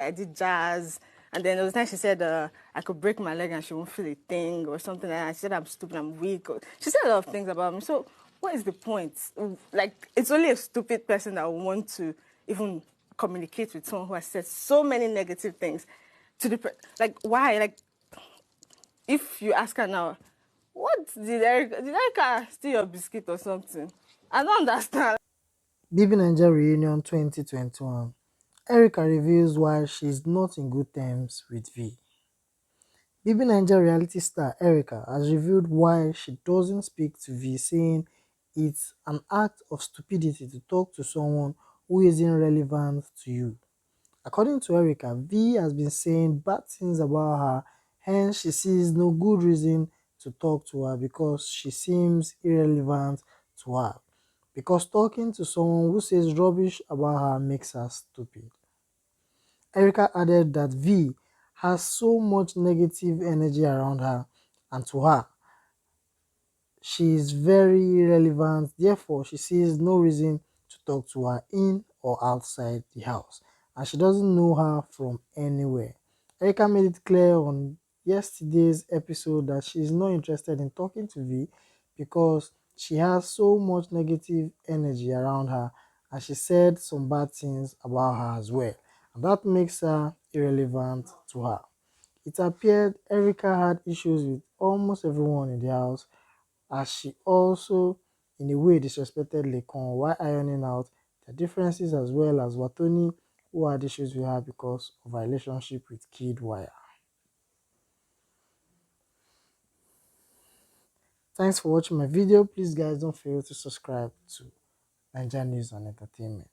I did jazz. And then there was time she said I could break my leg and she won't feel a thing or something like that. She said I'm stupid, I'm weak. She said a lot of things about me. So what is the point? Like, it's only a stupid person that will want to even communicate with someone who has said so many negative things to the like, why? Like, if you ask her now, what did Erica steal your biscuit or something? I don't understand. BB Nigeria Reunion 2021. Erica reveals why she's not in good terms with V. BB Nigeria reality star Erica has revealed why she doesn't speak to V, saying it's an act of stupidity to talk to someone who isn't relevant to you. According to Erica, V has been saying bad things about her, hence she sees no good reason to talk to her because she seems irrelevant to her. Because talking to someone who says rubbish about her makes her stupid. Erica added that V has so much negative energy around her, and to her, she is very irrelevant, therefore, she sees no reason to talk to her in or outside the house, and she doesn't know her from anywhere. Erica made it clear on yesterday's episode that she is not interested in talking to V because she has so much negative energy around her, and she said some bad things about her as well, and that makes her irrelevant to her. It appeared Erica had issues with almost everyone in the house, as she also in a way disrespected Lekon while ironing out their differences, as well as Watoni, who had issues with her because of her relationship with Kid Wire. Thanks for watching my video. Please guys, don't fail to subscribe to Nigeria News and Entertainment.